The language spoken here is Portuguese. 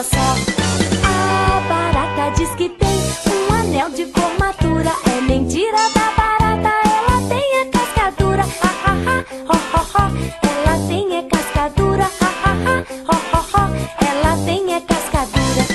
olha só. A barata diz que tem um anel de formatura. É mentira da barata, ela tem é cascadura. Ha ha ha, ho ho ho, ela tem é cascadura. Ha ha ha, ho ho ho, ela tem é cascadura.